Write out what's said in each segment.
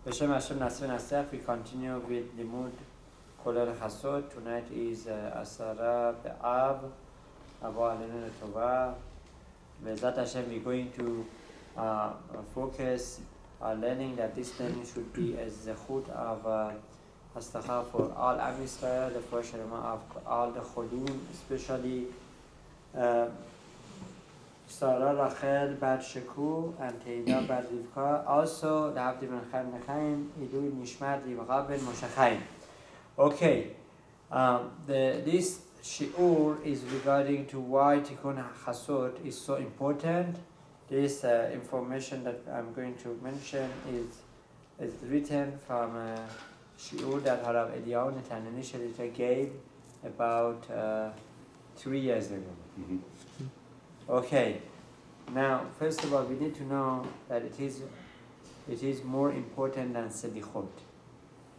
Beshem Hashem Nasir Nasef, we continue with Limud Kolel Hasot. Tonight is Tisha B'Av, Avo Alenu Tova. Bezat Hashem, we're going to focus on learning that this learning should be a zechut of Hastacha for all Am Yisrael, the first Shema of all the Chodun, especially Sarah, Rachel, Bat Sheku, and Teila, Bat Rivka. Also, the Abdi Ben Chaim Nechaim, Idui Nishmat, Rivka Ben Moshe Chaim. Okay, this shiur is regarding to why Tikun Hasot is so important. This information that I'm going to mention is written from a shiur that Harav Eliyahu Netanyahu initially gave about 3 years ago. Mm-hmm. Okay, now first of all, we need to know that it is more important than Selichot.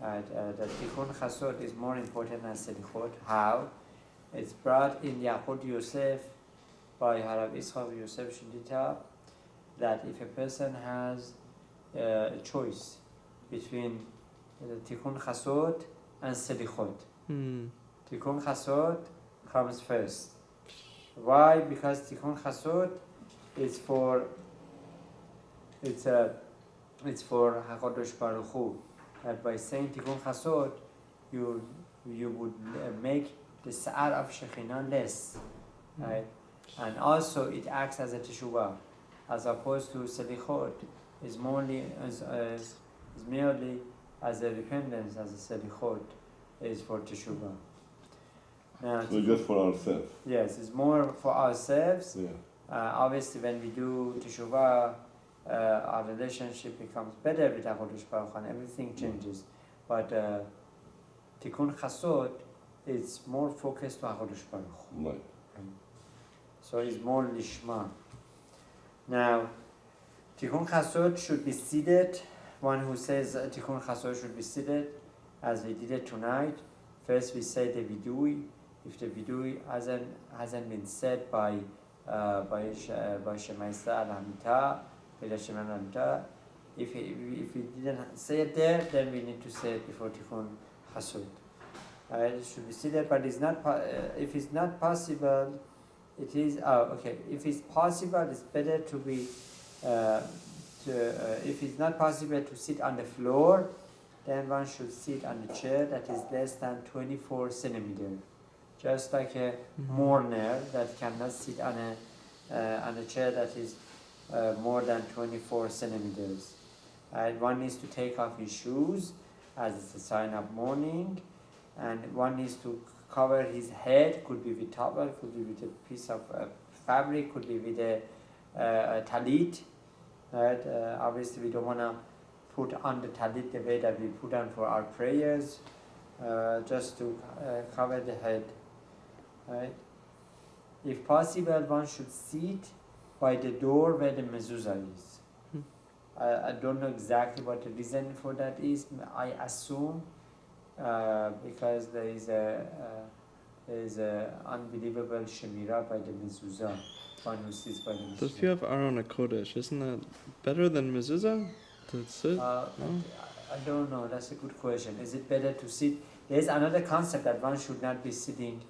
That Tikun Hasot is more important than Selichot. How? It's brought in Yachud Yosef by Harav Yitzchak Yosef Shindita that if a person has a choice between Tikun Hasot and Selichot, Tikun Hasot comes first. Why? Because Tikun Hasot is for HaKadosh Baruch Hu. That by saying Tikun Hasot, you would make the Sa'ar of Shekhinah less, right? And also it acts as a Teshuvah, as opposed to Selichot is merely as a repentance, as a Selichot is for Teshuvah. Now, So just for ourselves. Yes, it's more for ourselves. Yeah. Obviously, when we do Teshuvah, our relationship becomes better with HaKadosh Baruch Hu and everything changes. But Tikun Hasot is more focused to HaKadosh Baruch Hu. Right. So it's more Lishma. Now, Tikun Hasot should be seated. One who says Tikun Hasot should be seated, as we did it tonight. First we say the Vidui. If the Vidui hasn't been said by Shema Yisrael Hamita, if we didn't say it there, then we need to say it before Tikun Hasot. It should be seated, but it's not. If it's not possible, it is. Okay. If it's possible, it's better to be. If it's not possible to sit on the floor, then one should sit on a chair that is less than 24 centimeters. Just like a mourner that cannot sit on a chair that is more than 24 centimeters. One needs to take off his shoes as a sign of mourning, and one needs to cover his head, could be with towel, could be with a piece of fabric, could be with a talit. Right? Obviously we don't want to put on the talit the way that we put on for our prayers, just to cover the head. Right? If possible, one should sit by the door where the mezuzah is. I don't know exactly what the reason for that is. I assume because there is a unbelievable shemira by the mezuzah. One who sits by the mezuzah. But if you have Aron HaKodesh, isn't that better than mezuzah? To sit? I don't know. That's a good question. Is it better to sit? There's another concept that one should not be sitting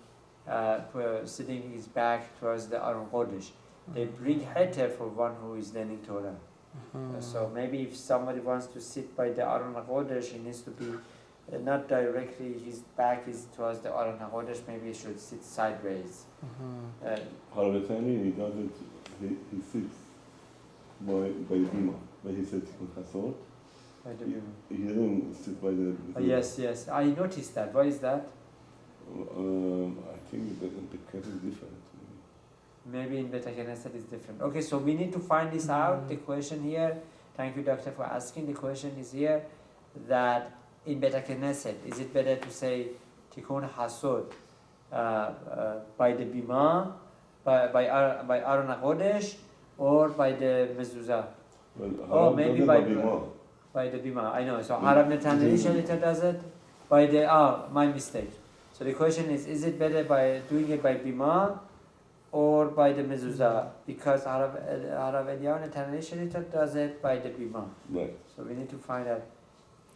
his back towards the Aron Kodesh. They bring heter for one who is learning Torah. So maybe if somebody wants to sit by the Aron Kodesh, he needs to be not directly. His back is towards the Aron Kodesh. Maybe he should sit sideways. Harvetani, he doesn't. He sits by Bima, but he said Tikun Hasot. He didn't sit by the. Yes. I noticed that. Why is that? I think that in the case is different. Maybe in Beta Knesset is different. Okay, so we need to find this out. The question here, thank you doctor for asking. The question is here that in Beta Knesset, is it better to say Tikun Hasot by the Bima, by Aron HaKodesh, or by the Mezuzah? Well, maybe by the Bima. I know. So Harav Netanyahu does it by the. My mistake. So the question is it better by doing it by Bima or by the mezuzah, because Harav Eliyahu Netanyahu does it by the bima. Right. So we need to find out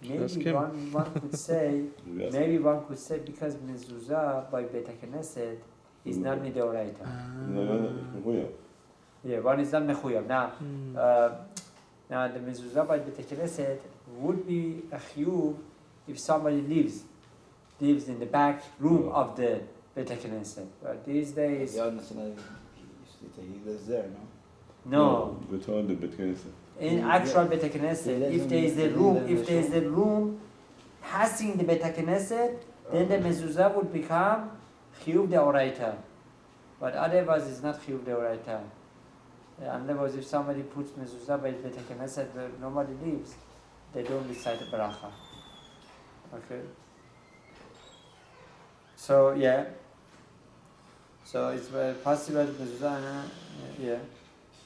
maybe one could say, Yes. maybe one could say because mezuzah by Bet HaKnesset is not midoraita. Yeah, one is not mechuyab. Now, now the mezuzah by Bet HaKnesset would be a chiyuv if somebody lives in the back room of the Bet HaKnesset. But these days, he lives there, no? no. Between the Bet Knesset. In actual Bet HaKnesset, if there is a room passing the Bet HaKnesset, then the mezuzah would become chiyuv deoraita. But otherwise, it's not chiyuv deoraita. Otherwise, if somebody puts mezuzah by Bet HaKnesset where nobody lives, they don't recite the bracha. Okay. So yeah. So it's possible mezuzah. Yeah.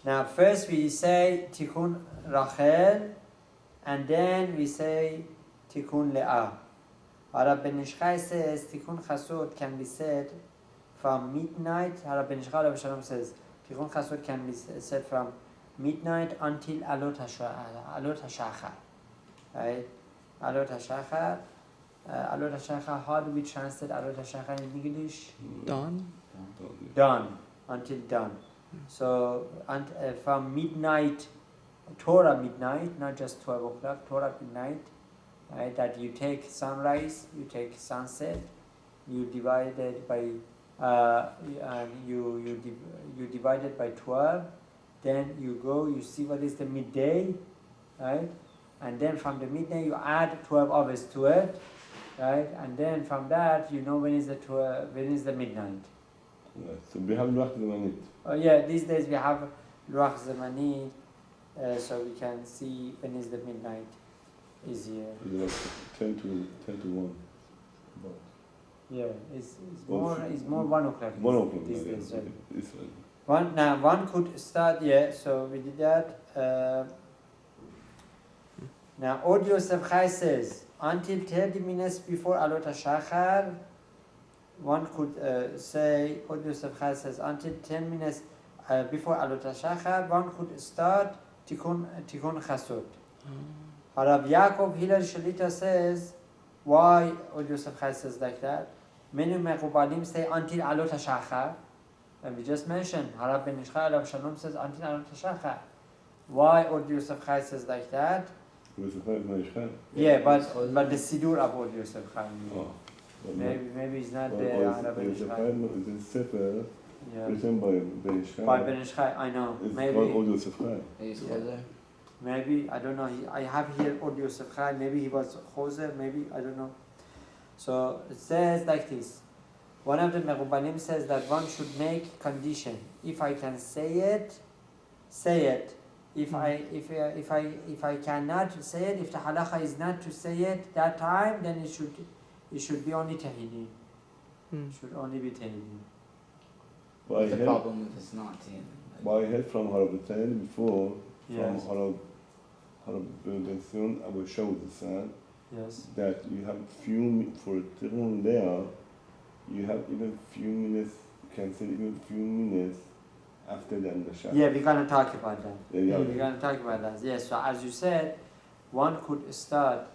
Now first we say Tikun Rachel, and then we say Tikun Le'ah. Harab Ben Ishchai says Tikun Hasot can be said from midnight. Harab Ben Ishchai Rav Shalom says Tikun Hasot can be said from midnight until Alot HaShachar. Right? Alot HaShachar. Alot HaShachar, how do we translate Alot HaShachar in English? Dawn? Dawn. Until dawn. So from midnight, Torah midnight, not just 12 o'clock, Torah midnight, right? That you take sunrise, you take sunset, you divide it by you divide it by 12, then you go, you see what is the midday, right? And then from the midday you add 12 hours to it, right? And then from that you know when is the midnight. Right. So we have Luach Zemanit. Oh yeah, these days we have Luach Zemani, so we can see when is the midnight easier. It's like 10 to 1. About. Yeah, it's more 1 o'clock. 1 o'clock. These days. Okay. This one. One could start. Yeah, so we did that. Now, Od Yosef Chai says until 30 minutes before Alot HaShachar. One could say, Od Yosef Chai says, until 10 minutes before Alot HaShachar, one could start Tikun Hasot. Rav Yaakov Hillel Shalita says, why Od Yosef Chai says like that? Many Mechubalim say until Alot HaShachar, and we just mentioned, Harab Ben Ishchai Rav Shalom says until Alot HaShachar. Why Od Yosef Chai says like that? Yeah, but the Sidur of Od Yosef Chai. Maybe it's not there. There's a sefer written by Ben Ishchai. By Ben Ishchai, I know. It's maybe called Od Yosef Chai. Maybe, I don't know. I have here Od Yosef Chai. Maybe he was Choser. Maybe, I don't know. So it says like this. One of the Merubanim says that one should make condition. If I can say it, say it. If I cannot say it, if the halacha is not to say it that time, then it should be only Tehillim. It should only be Tehillim. What's the problem if it's not Tehillim? But I heard from Harab B'Tain before, Yes. from Harab Ben Abu Shawd said that you have for Tirun there, you have even few minutes, you can say even few minutes after the Shach. Yeah, we're going to talk about that. Yeah. We're going to talk about that. Yes, so as you said, one could start.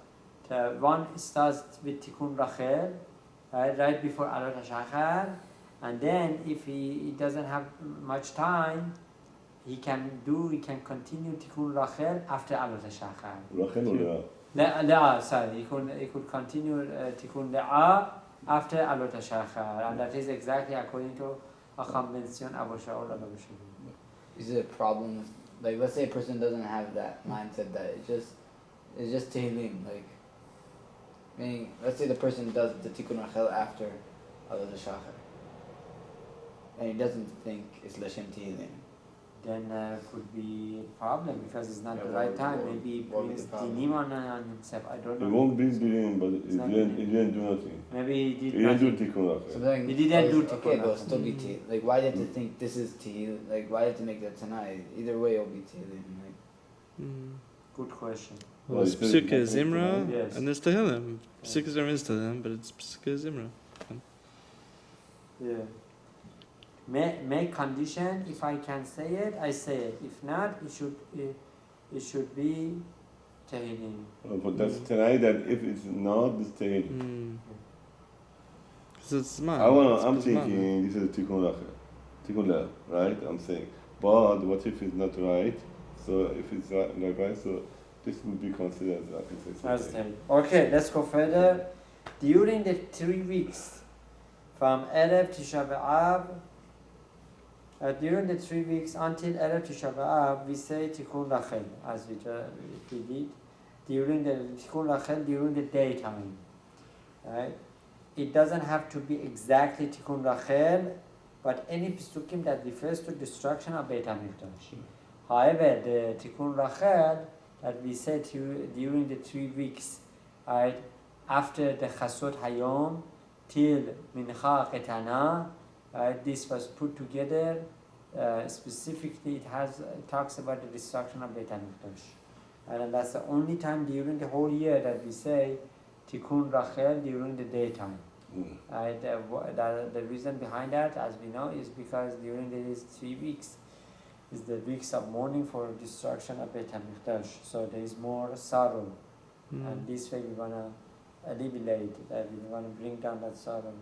One starts with Tikun Rachel, right before Alot HaShachar, and then if he doesn't have much time, he can continue Tikun Rachel after Alot HaShachar. Rachel or Le'ah, sorry, he could continue Tikun Le'ah after Alot HaShachar, and that is exactly according to Acham Ben Zion Abu Shaul Abu Shaul. Is it a problem with, like, let's say a person doesn't have that mindset that it's just Tehillim, like, meaning, let's say the person does the Tikkun Rachel after Alot HaShachar, and he doesn't think it's L'Shem Tehillim. Then could be a problem because it's not the right time. Maybe he brings dinim on himself. I don't know. It won't be dinim, but he didn't do nothing. Maybe he did He didn't do Tikkun Rachel. So then, he didn't do Tikkun okay, but Rachel. it'll still be Tehillim. Like, why did you think this is Tehillim? Like, why did you make that tonight? Either way, it'll be Tehillim. Like, Good question. Well, it's Psuke Zimra, Yes. and there's Tehillim. Psuke Zimra is Tehillim, but it's Psuke Zimra. Yeah. Make condition. If I can say it, I say it. If not, it should be Tehillim. But that's tonight that if it's not this Tehillim. Because it's man. I'm thinking this is Tikun Rachel. Tikun Lev, right? I'm saying. But what if it's not right? So if it's not right, so this would be considered as Okay, let's go further. During the 3 weeks from Erev Tisha B'Av, during the 3 weeks until Erev Tisha B'Av, we say Tikun Rachel, as we did. During the Tikun Rachel, during the daytime, right? It doesn't have to be exactly Tikun Rachel, but any psukim that refers to destruction of Beit HaMikdash. However, the Tikun Rachel that we say during the 3 weeks, right, after the Hasot Hayom till Mincha Ketana, right, this was put together. Specifically, it talks about the destruction of Beit HaMikdash, and that's the only time during the whole year that we say Tikun Rachel during the daytime. Right, the reason behind that, as we know, is because during these 3 weeks is the weeks of mourning for destruction of Beit HaMikdash. So there is more sorrow, and this way we want to alleviate that. We want to bring down that sorrow.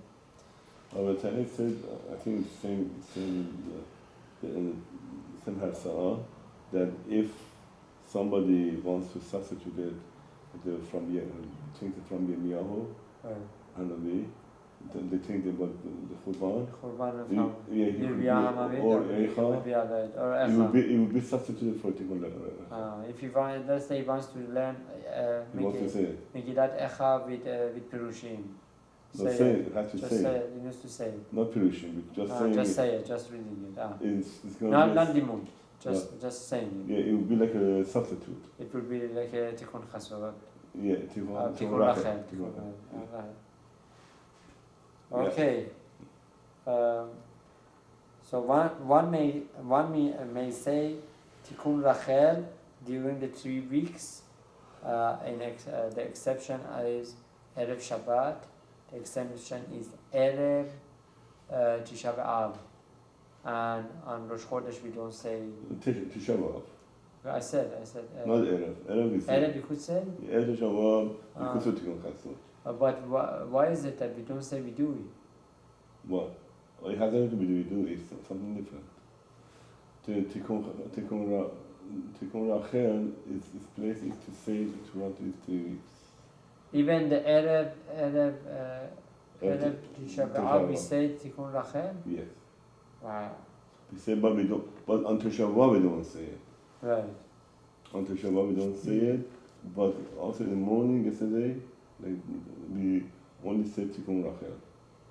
Our Tanya said, I think it's same Hasa'ah, that if somebody wants to substitute it from Yirmiyahu, Hanavi, then they think about the Khurban. Khurban from or Eicha. It will be substituted for Tikun Rachel. If you want, let's say he wants to learn Megillat Eicha with Pirushim. Just say it. He needs to say it. Not Pirushim, but just saying it. Just say it, just reading it. It's not Limud, just saying it. Yeah, it will be like a substitute. It will be like a Tikun Hasot. Yeah, Tikun Rachel. Okay. So one may say Tikun Rachel during the 3 weeks. The exception is Erev Shabbat. The exception is Erev Tisha B'Av. And on Rosh Chodesh we don't say Tisha B'Av. I said not Erev. Erev you could say? Erev Shabbat, you could say Tikun Hasot. But why is it that we don't say we do it? What? It has nothing to do with do. It's something different. Tikun Rachel, its place is to say throughout these 3 weeks. Even the Erev Tisha B'Av, we say Tikun Rachel? Yes. Wow. We say, but on Tisha B'Av we don't say it. Right. On Tisha B'Av we don't say it, but also in the morning yesterday, like we only said Tikun Rachel.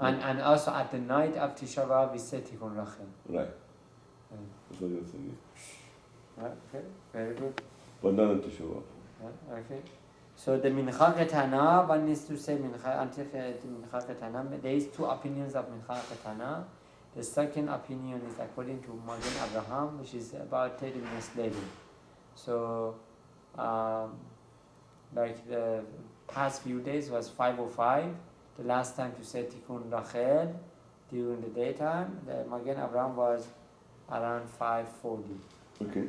And also at the night of Tisha B'Av we say Tikun Rachel. Right. That's what you're saying. Okay, very good. But not on Tisha B'Av. Okay. So the Mincha Ketana, one needs to say Mincha until Mincha Ketana. There is 2 opinions of Mincha Ketana. The second opinion is according to Magen Abraham, which is about 30 minutes later. So, like the past few days was 5:05. The last time to say Tikun Rachel during the daytime, the Magen Abraham was around 5:40. Okay.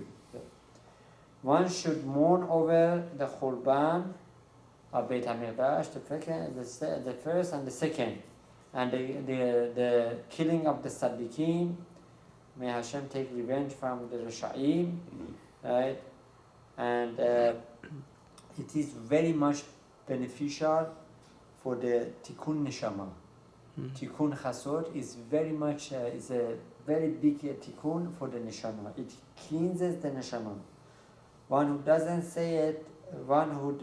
One should mourn over the Khurban of Beit HaMikdash, the first and the second, and the killing of the Tzaddikim. May Hashem take revenge from the Rasha'im, right? And it is very much beneficial for the Tikun Neshama. Tikun Hasot is very much is a very big Tikun for the Neshama. It cleanses the Neshama. One who doesn't say it, one who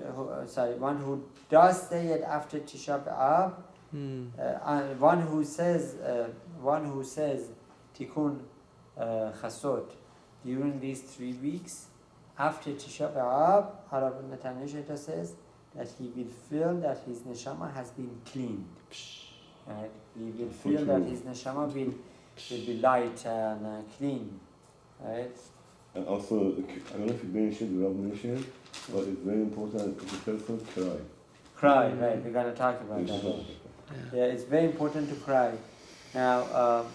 does say it after Tisha B'Av, and one who says Tikun Hasot during these 3 weeks after Tisha B'Av, Harav Netanyahu says that he will feel that his neshama has been cleaned. Right? He will feel that his neshama will be light and clean. Right? And also, I don't know if you mentioned the revelation, but it's very important that the person cry. Cry, right? We're going to talk about that. Yeah, it's very important to cry. Now,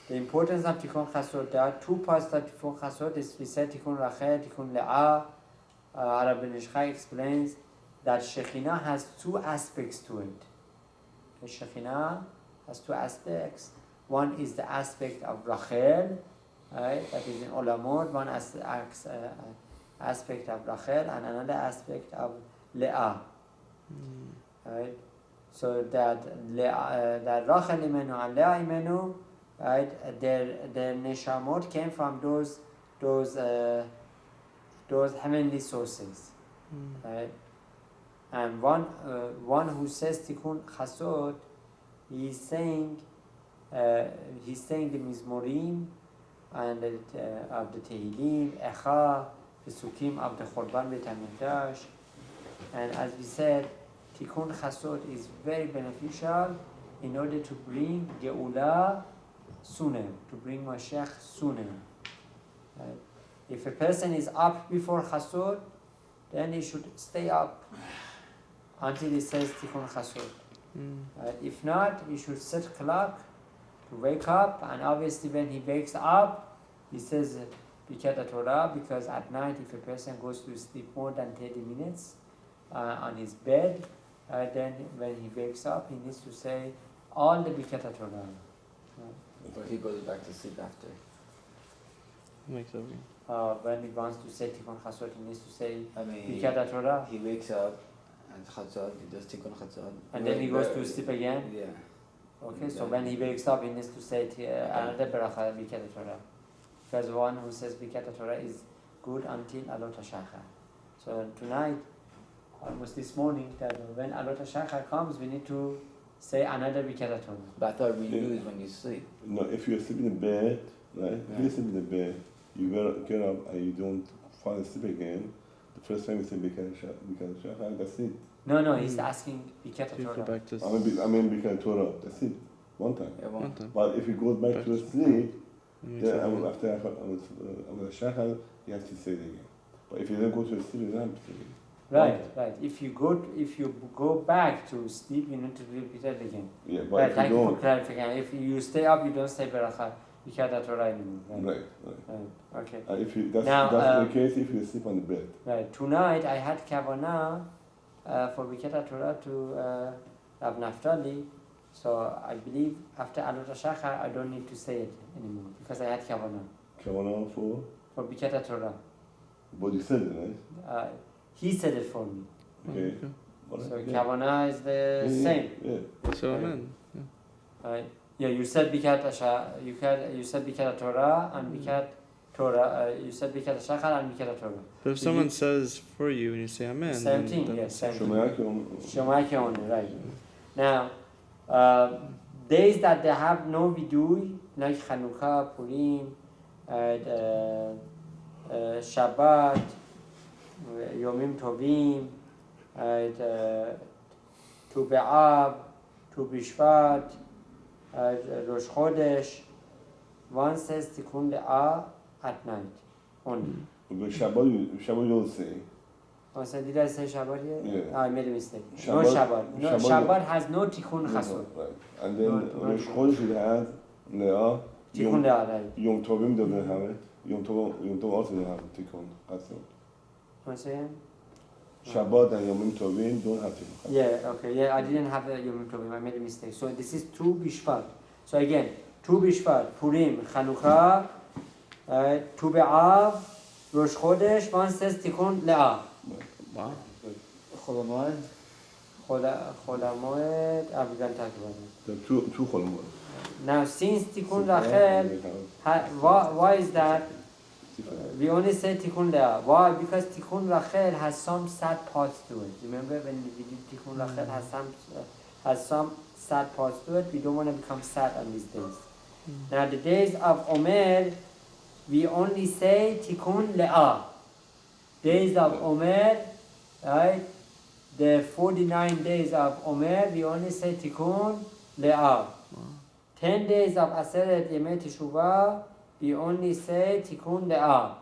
the importance of Tikun Hasot, there are 2 parts of Tikun Hasot. We said Tikun Rachel, Tikun Le'ah, Rabbi Nishchai explains that Shekhinah has two aspects to it. The Shekhinah has two aspects. One is the aspect of Rachel, right? That is in Olamot. One aspect of Rachel and another aspect of Leah. Right? So that Rachel Imenu and Leah Imenu, right? Their neshamot came from those heavenly sources, right? And one who says Tikun Hasot, he's saying the Mizmorim and of the Tehillim, Echa, the Sukkim of the Chorban Beit HaMikdash. And as we said, Tikun Hasot is very beneficial in order to bring Geula sooner, to bring Mashiach sooner. Right? If a person is up before Hasot, then he should stay up until he says Tikun Hasot. Right? If not, he should set clock to wake up, and obviously when he wakes up, he says Bikat Torah, because at night if a person goes to sleep more than 30 minutes on his bed, then when he wakes up, he needs to say all the Bikat Torah. Or he goes back to sleep after. Makes up. When he wants to say Tikun Hasot, he needs to say Bikat Bikat Torah. He wakes up and Chatzot, he does Tikun Chatzot. And then he goes to sleep again? Yeah. Okay, so when he wakes up, he needs to say another Beracha, Bikat Torah. Because one who says Bikat Torah is good until Alot HaShachar. So tonight, almost this morning, that when Alot HaShachar comes, we need to say another Bikat Torah. But I thought renew is when you sleep. No, if you're sleeping in bed, right? If you sleep in the bed, you get up and you don't fall asleep again. The first time you say Bikat Shachar, that's it. No, he's asking Bikat You go Torah. back to I mean Bikat Torah, that's it. One time. Yeah, one time. But if you go back to sleep, Makes then up. after Shachar, you have to say it again. But if you don't go to sleep, you don't have to say it again. Right. If you go back to sleep, you need to repeat it again. Yeah, but Right, if thank you you for don't, clarifying. If you stay up, you don't say Beracha, Bikat Torah anymore. right. Okay. If you that's the case if you sleep on the bed. Right. Tonight I had kavanah for Bikat Torah to Rav Naftali, so I believe after Alot HaShachar I don't need to say it anymore because I had kavanah Kavanah for Bikat Torah. but you said it, right? He said it for me. Okay. Alright, So yeah. kavanah is the same. Yeah. So Right. amen. Right. Yeah, you said Bikat you said Bikat Torah and Bikat Torah. You said Bikat HaShachar and Bikat Torah. But if someone says for you and you say amen, Same then thing, then yes, same thing. Shomaya Shomai only, right. Now, days that they have no vidui, like Chanukah, Purim, Shabbat, Yomim Tovim, Tu B'Av, Tu B'Shvat, Rosh Chodesh. One says Tikun Le'ah at night only. But Shabbat you don't say. Oh, so did I say Shabbat here? Yeah. I made a mistake. No Shabbat- Shabbat. No, Shabbat- Shabbat has no Tikun Hasot. Right. And then Not Rosh Chodesh it has Leah. Tikun Le'ah, right. Yom Tovim doesn't have it. Yom Tov also doesn't have Tikkun Hasot. Once again? Shabbat and Yom Tovim don't have Tikkun Hasot. Yeah, okay. Yeah, I didn't have the Yom Tovim. I made a mistake. So this is Tu B'Shvat. So again, Tu B'Shvat, Purim, Chanukah, Tu B'Av, Rosh Chodesh. One says Tikun Le'ah. wow. Chol Hamoed. Chol HaMoed, Avigal Takvan. The two Cholomot. Now, since Tikun Rachel, why is that? We only say Tikun Le'ah. Why? Because Tikun Rachel has some sad parts to it. Remember when we did Tikun Rachel has some sad parts to it. We don't want to become sad on these days. Now the days of Omer, we only say Tikun Le'ah. Days of Omer, right? The 49 days of Omer, we only say Tikun Le'ah. 10 days of Aseret Yemei Teshuvah, we only say Tikun Le'ah.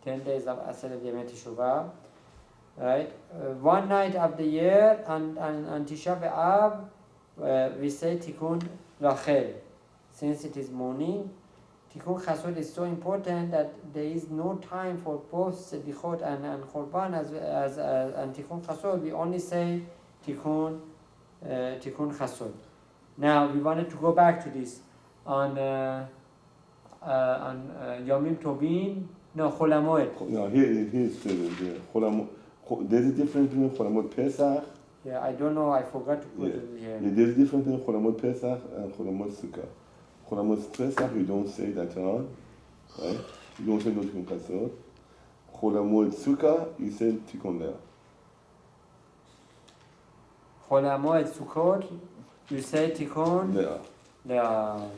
10 days of Aseret Yemei Teshuvah. Right? One night of the year, and Tisha B'Av, we say Tikun Rachel. Since it is morning, Tikun Hasot is so important that there is no time for both Selichot and Korban and Tikun Hasot. We only say Tikun Hasot. Now we wanted to go back to this on Yomim Tovim. No, Chol HaMoed. No, here's the there's a difference between Chol HaMoed Pesach. Yeah, I don't know. I forgot to put it here. Yeah, there's a difference between Chol HaMoed Pesach and Chol HaMoed Sukkah. Chol HaMoed Pesach, you don't say that on, right? You don't say no Tikun Hasot. Chol HaMoed Sukkah, you say Tikun Leah. Chol HaMoed Sukkot, you say Tikun Leah. Leah.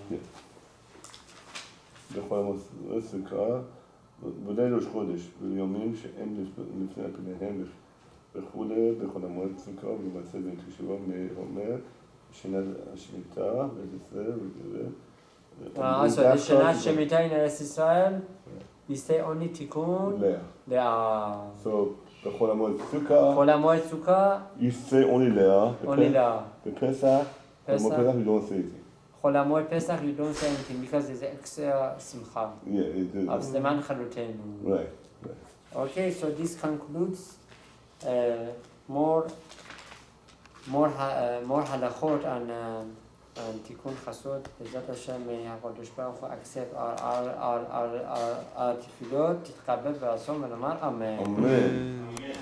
בחול המועד סוכה, ודאי ראש חודש, ביומים שהם לפני פניהם וכולי, בחול המועד סוכה, ולמעשה זה Tisha B'Av אומר, שנת השמיטה, בית ישראל וכולי. So the Shanat Shemitah in Eretz Israel, we say only Tikun Leah. So בחול המועד סוכה, Chol HaMoed Sukkah, you say only Leah. only Leah. בפסח, you don't say it. Chol HaMoed Pesach, you don't say anything because there's extra simcha. Yeah, it is. Of Zeman Chalutenu. Right. Okay, so this concludes more halachot on Tikun Hasot. Bezat Hashem, may HaKadosh Baruch Hu accept our tefillot, תתקבל ברצון ונאמר אמן. Amen.